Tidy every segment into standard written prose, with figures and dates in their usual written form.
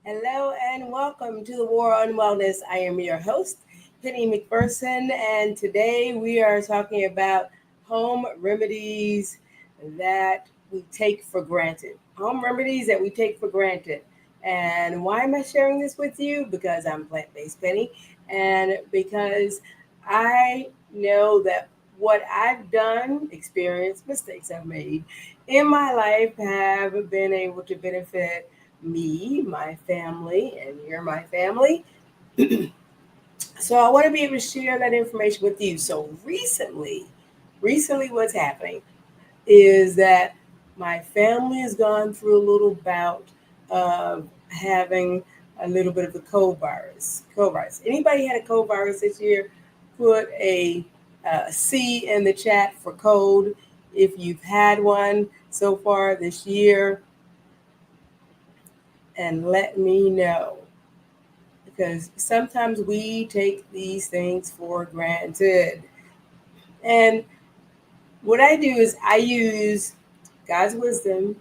Hello and welcome to the War on Wellness. I am your host, Penny McPherson, and today we are talking about home remedies that we take for granted. Home remedies that we take for granted. And why am I sharing this with you? Because I'm plant based, Penny, and because I know that what I've done, experienced, mistakes I've made in my life have been able to benefit me, my family, and you're my family. So I want to be able to share that information with you. So recently what's happening is that my family has gone through a little bout of having a little bit of the cold virus. Cold virus. Anybody had a cold virus this year? Put a C in the chat for cold if you've had one so far this year, and let me know, because sometimes we take these things for granted. And what I do is I use God's wisdom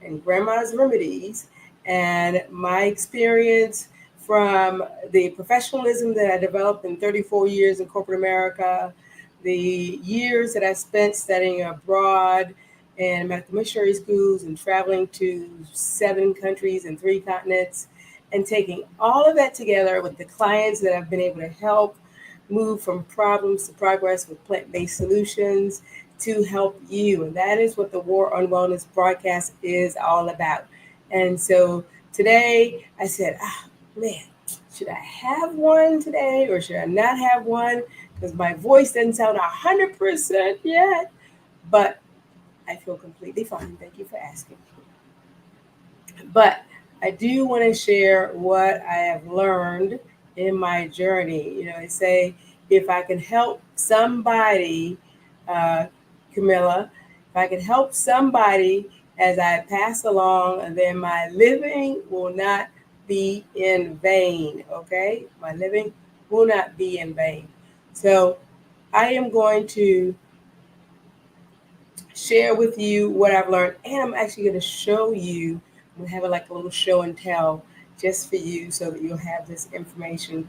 and grandma's remedies and my experience from the professionalism that I developed in 34 years in corporate America, the years that I spent studying abroad in medical missionary schools and traveling to 7 countries and 3 continents, and taking all of that together with the clients that I've been able to help move from problems to progress with plant-based solutions to help you. And that is what the War on Wellness broadcast is all about. And so today I said, man, should I have one today or should I not have one? Because my voice doesn't sound 100% yet, but I feel completely fine. Thank you for asking. But I do want to share what I have learned in my journey. I say if I can help somebody, uh, Camilla, if I can help somebody as I pass along, then my living will not be in vain. Okay? My living will not be in vain. So I am going to share with you what I've learned, and I'm actually going to show you. I'm having like a little show and tell just for you so that you'll have this information.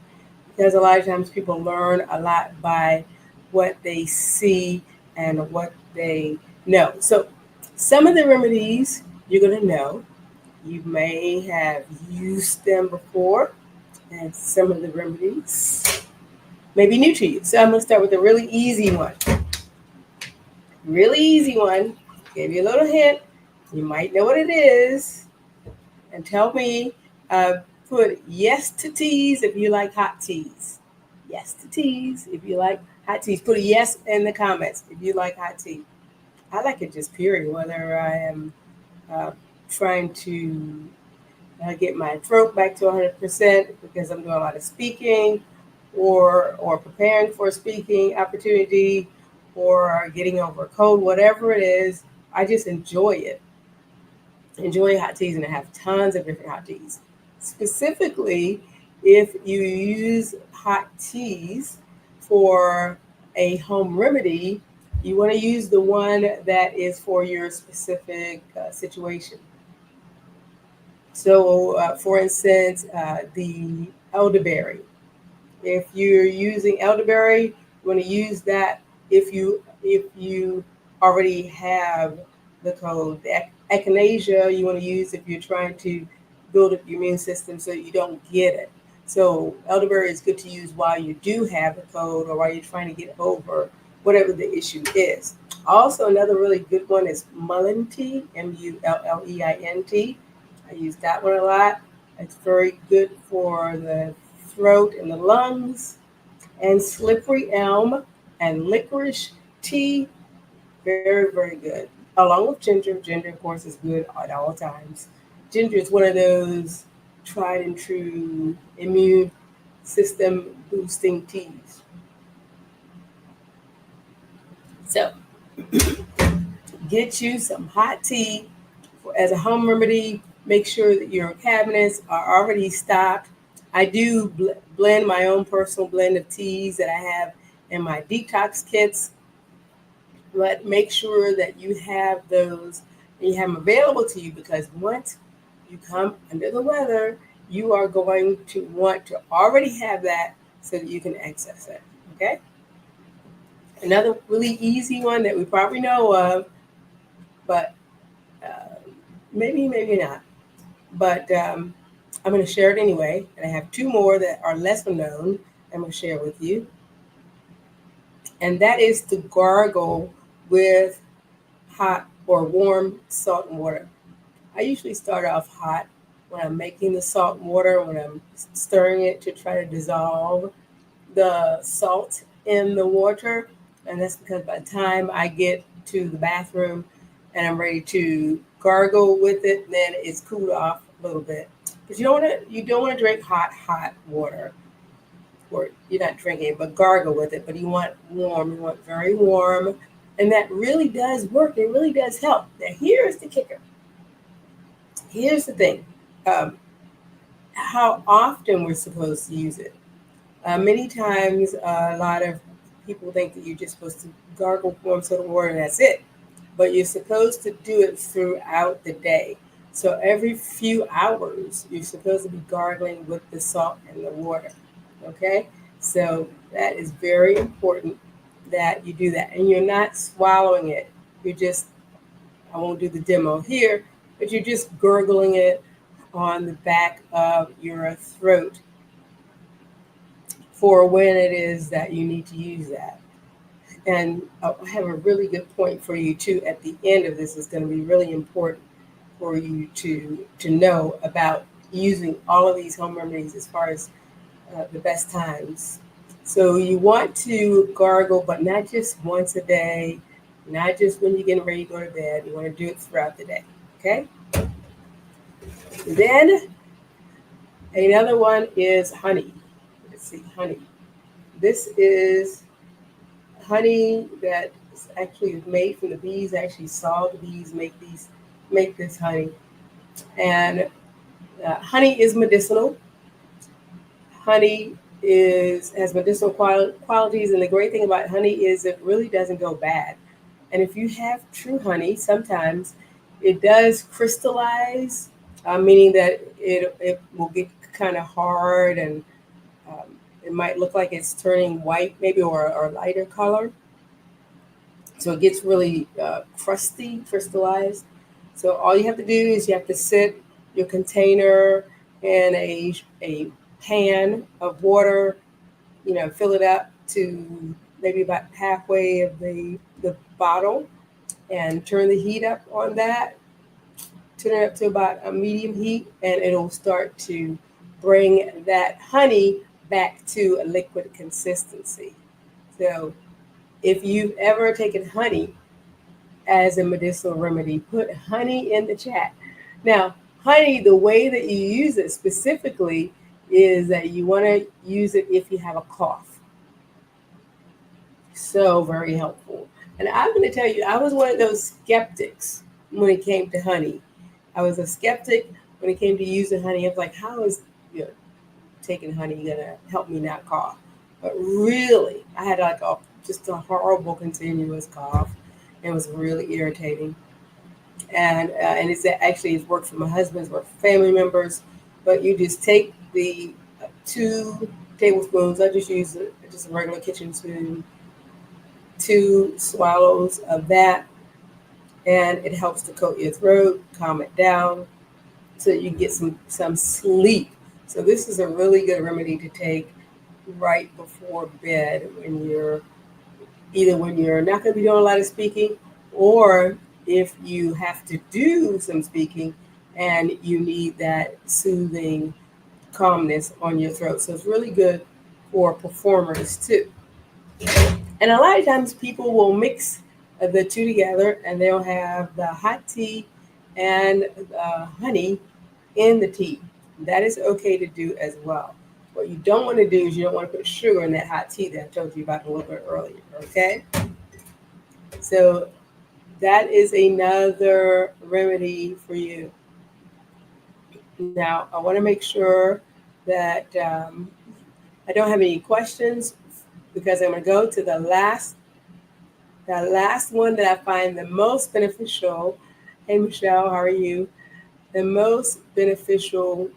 Because a lot of times people learn a lot by what they see and what they know. So, some of the remedies you're going to know. You may have used them before, and some of the remedies may be new to you. So, I'm going to start with a really easy one. Really easy one. Give you a little hint. You might know what it is. And tell me, put yes to teas if you like hot teas. Yes to teas if you like hot teas. Put a yes in the comments if you like hot tea. I like it just period, whether I am uh, trying to get my throat back to 100% because I'm doing a lot of speaking, or preparing for a speaking opportunity, or getting over a cold, whatever it is. I just enjoy it. Enjoy hot teas, and I have tons of different hot teas. Specifically, if you use hot teas for a home remedy, you want to use the one that is for your specific situation. So, for instance, the elderberry. If you're using elderberry, you want to use that if you already have the cold. The echinacea you want to use if you're trying to build up your immune system so you don't get it. So elderberry is good to use while you do have the cold or while you're trying to get over whatever the issue is. Also, another really good one is mullein tea, Mulleint. I use that one a lot. It's very good for the throat and the lungs. And slippery elm and licorice tea, very, very good. Along with ginger. Ginger, of course, is good at all times. Ginger is one of those tried and true immune system boosting teas. So get you some hot tea as a home remedy. Make sure that your cabinets are already stocked. I do blend my own personal blend of teas that I have in my detox kits, but make sure that you have those and you have them available to you, because once you come under the weather, you are going to want to already have that so that you can access it. Okay? Another really easy one that we probably know of, but uh, maybe not. But I'm going to share it anyway. And I have two more that are lesser known I'm going to share with you. And that is to gargle with hot or warm salt and water. I usually start off hot when I'm making the salt and water, when I'm stirring it to try to dissolve the salt in the water. And that's because by the time I get to the bathroom and I'm ready to gargle with it, then it's cooled off a little bit. Because you don't want to drink hot water. Or you're not drinking it, but gargle with it. But you want warm. You want very warm. And that really does work. It really does help. Now here's the kicker. Here's the thing. Um, how often we're supposed to use it. Many times, a lot of people think that you're just supposed to gargle warm soda water and that's it. But you're supposed to do it throughout the day. So every few hours, you're supposed to be gargling with the salt and the water. Okay? So that is very important that you do that. And you're not swallowing it. You're just, I won't do the demo here, but you're just gurgling it on the back of your throat for when it is that you need to use that. And I have a really good point for you too at the end of this. Is going to be really important for you to know about using all of these home remedies as far as the best times. So you want to gargle, but not just once a day, not just when you're getting ready to go to bed. You want to do it throughout the day. Okay. Then another one is honey. Let's see, honey. This is honey that is actually made from the bees. I actually saw the bees make this honey, and honey is medicinal. Honey is has medicinal qualities, and the great thing about honey is it really doesn't go bad. And if you have true honey, sometimes it does crystallize, meaning that it will get kind of hard and um, it might look like it's turning white, maybe or a lighter color. So it gets really crusty, crystallized. So all you have to do is you have to sit your container in a pan of water, fill it up to maybe about halfway of the bottle and turn the heat up on that. Turn it up to about a medium heat and it'll start to bring that honey back to a liquid consistency. So if you've ever taken honey as a medicinal remedy, put honey in the chat. Now, honey, the way that you use it specifically is that you want to use it if you have a cough. So very helpful. And I'm going to tell you, I was one of those skeptics when it came to honey. I was a skeptic when it came to using honey. I was like, how is taking honey going to help me not cough? But really, I had like just a horrible continuous cough. It was really irritating. And it's worked for my husband, it's worked for family members. But you just take the 2 tablespoons. I just use just a regular kitchen spoon, 2 swallows of that, and it helps to coat your throat, calm it down, so that you can get some sleep. So this is a really good remedy to take right before bed when you're not going to be doing a lot of speaking, or if you have to do some speaking and you need that soothing calmness on your throat. So it's really good for performers too. And a lot of times people will mix the two together and they'll have the hot tea and honey in the tea. That is okay to do as well. What you don't want to do is you don't want to put sugar in that hot tea that I told you about a little bit earlier, okay? So that is another remedy for you. Now, I want to make sure that I don't have any questions because I'm going to go to the last one that I find the most beneficial. Hey, Michelle, how are you? The most beneficial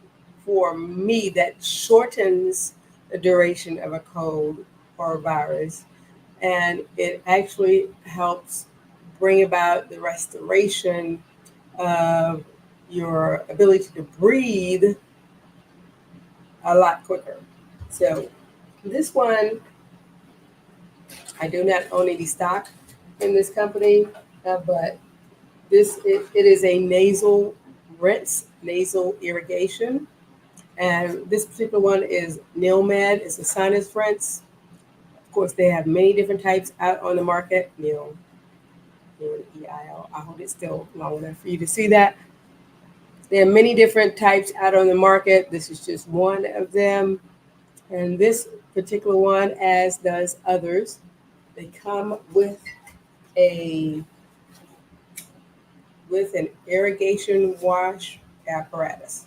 for me that shortens the duration of a cold or a virus, and it actually helps bring about the restoration of your ability to breathe a lot quicker. So this one, I do not own any stock in this company, but it is a nasal rinse, nasal irrigation, and this particular one is Neilmed. It's a sinus rinse. Of course, they have many different types out on the market. Neil, I hold it still long enough for you to see that. There are many different types out on the market. This is just one of them. And this particular one, as does others, they come a with an irrigation wash apparatus.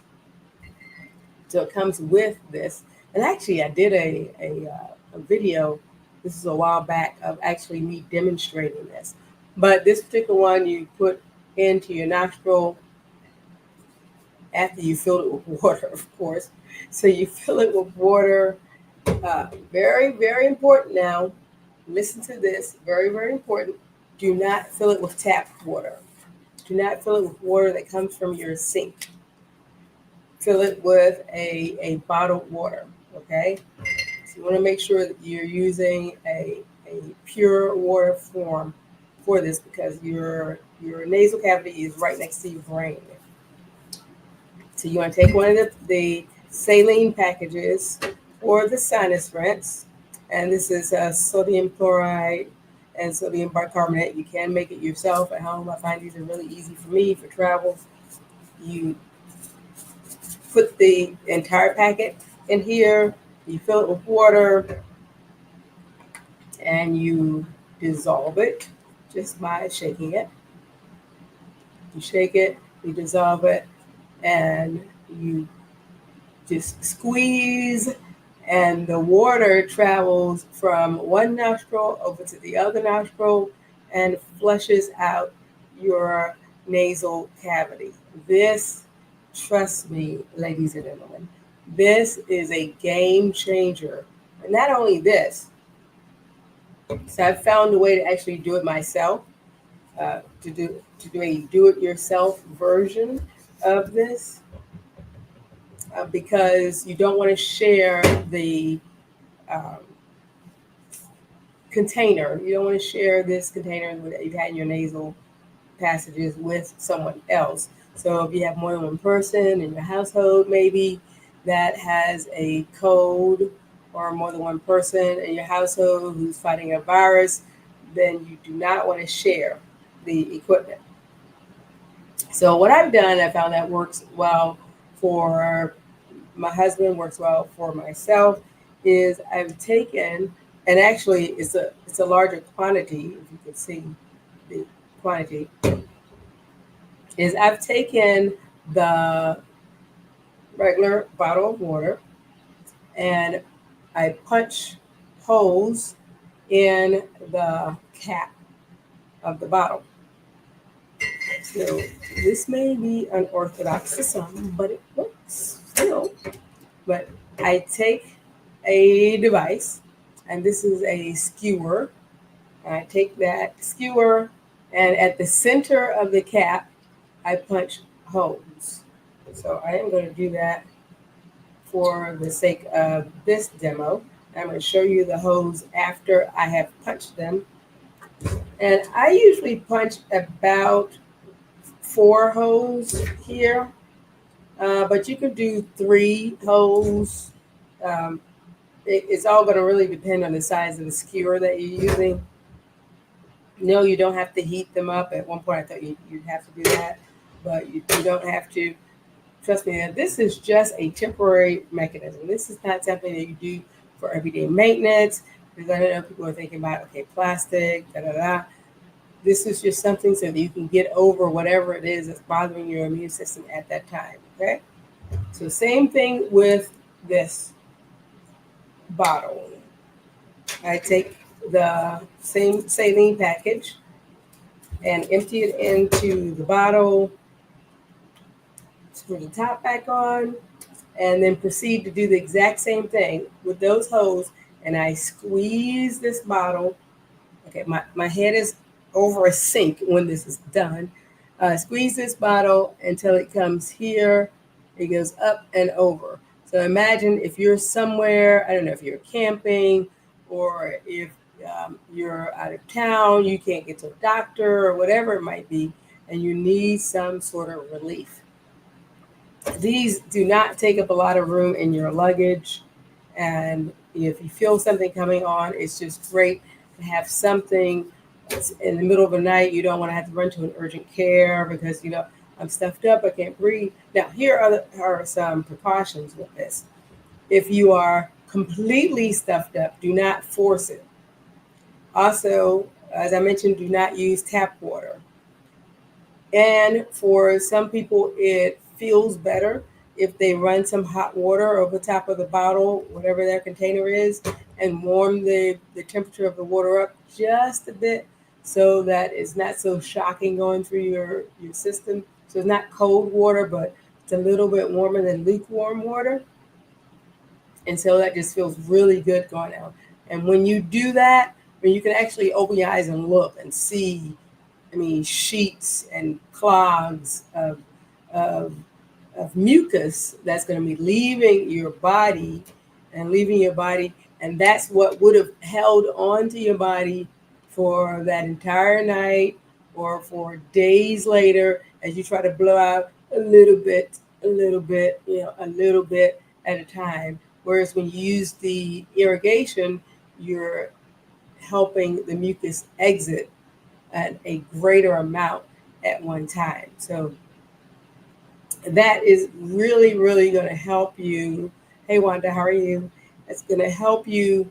So it comes with this. And actually, I did a video, this is a while back, of actually me demonstrating this. But this particular one you put into your nostril after you fill it with water, of course. So you fill it with water. Very, very important now. Listen to this. Very, very important. Do not fill it with tap water. Do not fill it with water that comes from your sink. Fill it with a bottled water, okay? So you want to make sure that you're using a pure water form for this, because your nasal cavity is right next to your brain. So you want to take one of the saline packages or the sinus rinse, and this is sodium chloride and sodium bicarbonate. You can make it yourself at home. I find these are really easy for me for travel. You put the entire packet in here, you fill it with water, and you dissolve it just by shaking it. You shake it, you dissolve it, and you just squeeze, and the water travels from one nostril over to the other nostril and flushes out your nasal cavity. This, trust me, ladies and gentlemen, this is a game changer. And not only this, so I've found a way to actually do it myself, to do a do-it-yourself version of this, because you don't want to share the um, container. You don't want to share this container that you've had in your nasal passages with someone else. So if you have more than one person in your household, maybe that has a cold, or more than one person in your household who's fighting a virus, then you do not want to share the equipment. So what I've done, I found that works well for my husband, works well for myself, is I've taken, and actually it's a larger quantity, if you can see the quantity, is I've taken the regular bottle of water and I punch holes in the cap of the bottle. So this may be unorthodox to some, but it works still. But I take a device, and this is a skewer. And I take that skewer, and at the center of the cap, I punch holes. So I am going to do that for the sake of this demo. I'm going to show you the holes after I have punched them. And I usually punch about 4 holes here, but you could do 3 holes. It's all going to really depend on the size of the skewer that you're using. No, you don't have to heat them up. At one point I thought you'd have to do that, but you don't have to. Trust me, this is just a temporary mechanism. This is not something that you do for everyday maintenance, because I know people are thinking about, okay, plastic, da-da-da. This is just something so that you can get over whatever it is that's bothering your immune system at that time, okay? So same thing with this bottle. I take the same saline package and empty it into the bottle, screw the top back on, and then proceed to do the exact same thing with those hose. And I squeeze this bottle. Okay, my head is over a sink when this is done. Squeeze this bottle until it comes here. It goes up and over. So imagine if you're somewhere, I don't know if you're camping or if you're out of town, you can't get to a doctor or whatever it might be, and you need some sort of relief. These do not take up a lot of room in your luggage. And if you feel something coming on, it's just great to have something in the middle of the night. You don't want to have to run to an urgent care because, I'm stuffed up, I can't breathe. Now, here are some precautions with this. If you are completely stuffed up, do not force it. Also, as I mentioned, do not use tap water. And for some people, it feels better if they run some hot water over the top of the bottle, whatever their container is, and warm the temperature of the water up just a bit so that it's not so shocking going through your system. So it's not cold water, but it's a little bit warmer than lukewarm water. And so that just feels really good going out. And when you do that, when you can actually open your eyes and look and see, sheets and clogs of, of mucus that's going to be leaving your body and leaving your body. And that's what would have held on to your body for that entire night or for days later as you try to blow out a little bit, a little bit, a little bit at a time. Whereas when you use the irrigation, you're helping the mucus exit at a greater amount at one time. So that is really, really going to help you. Hey, Wanda, how are you? It's going to help you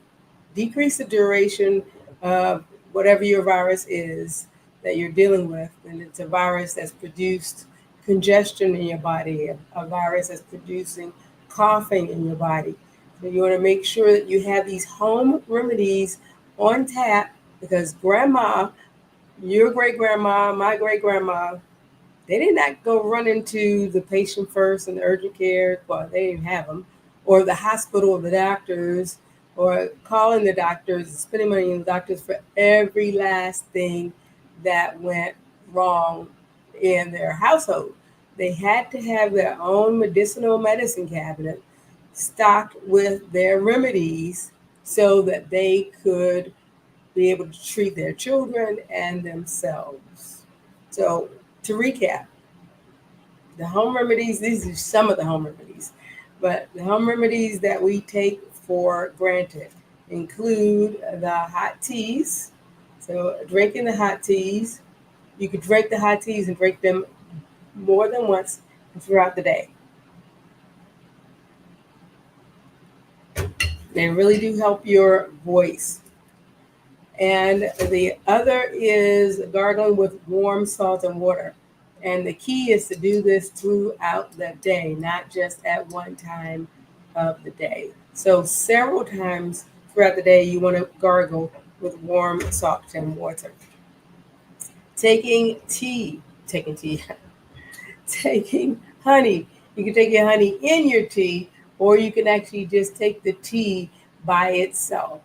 decrease the duration of whatever your virus is that you're dealing with. And it's a virus that's produced congestion in your body, a virus that's producing coughing in your body. So you want to make sure that you have these home remedies on tap because grandma, your great grandma, my great grandma, they did not go run into the patient first and the urgent care. Well, they didn't have them, or the hospital, or the doctors, or calling the doctors and spending money on the doctors for every last thing that went wrong in their household. They had to have their own medicinal medicine cabinet stocked with their remedies so that they could be able to treat their children and themselves. So, to recap, the home remedies, these are some of the home remedies, but the home remedies that we take for granted include the hot teas. So, drinking the hot teas, you could drink the hot teas and drink them more than once throughout the day. They really do help your voice. And the other is gargling with warm salt and water. And the key is to do this throughout the day, not just at one time of the day. So several times throughout the day, you want to gargle with warm salt and water. Taking tea, taking honey. You can take your honey in your tea, or you can actually just take the tea by itself.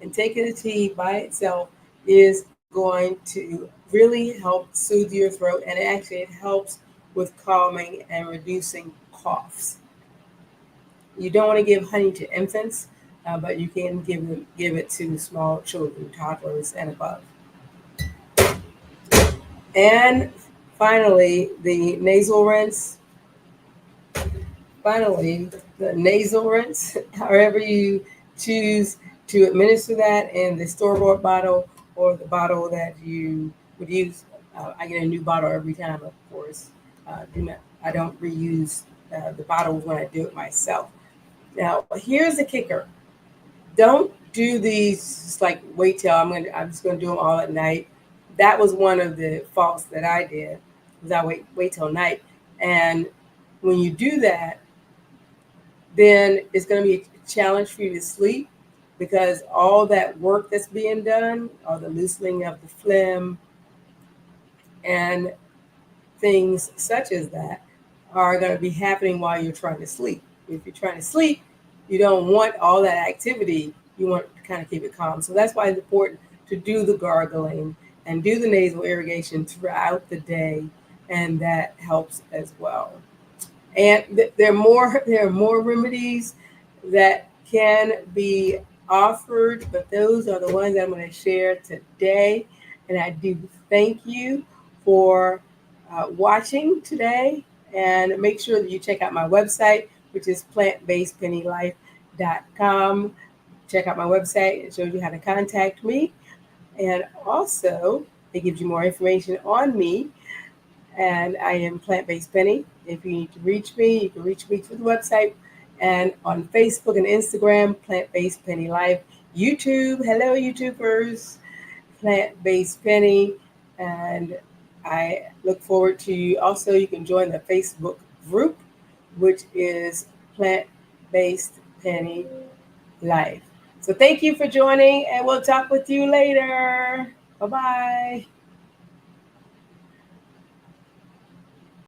And taking the tea by itself is going to really help soothe your throat, and actually it helps with calming and reducing coughs. You don't want to give honey to infants, but you can give it to small children, toddlers, and above. And finally, the nasal rinse, however you choose to administer that in the store-bought bottle or the bottle that you would use. I get a new bottle every time, of course. I don't reuse the bottles when I do it myself. Now, here's the kicker. Don't do these just like wait till I'm just gonna do them all at night. That was one of the faults that I did, was I wait till night. And when you do that, then it's going to be a challenge for you to sleep because all that work that's being done, or the loosening of the phlegm and things such as that, are going to be happening while you're trying to sleep. if you're trying to sleep, you don't want all that activity. You want to kind of keep it calm. So that's why it's important to do the gargling and do the nasal irrigation throughout the day, and that helps as well. And there are more remedies that can be offered, but those are the ones I'm going to share today. And I do thank you for watching today. And make sure that you check out my website, which is plantbasedpennylife.com. Check out my website. It shows you how to contact me. And also, it gives you more information on me. And I am Plant Based Penny. If you need to reach me, you can reach me through the website and on Facebook and Instagram, Plant Based Penny Life. YouTube, hello YouTubers, Plant Based Penny. And I look forward to you. Also, you can join the Facebook group, which is Plant Based Penny Life. So thank you for joining, and we'll talk with you later. Bye-bye.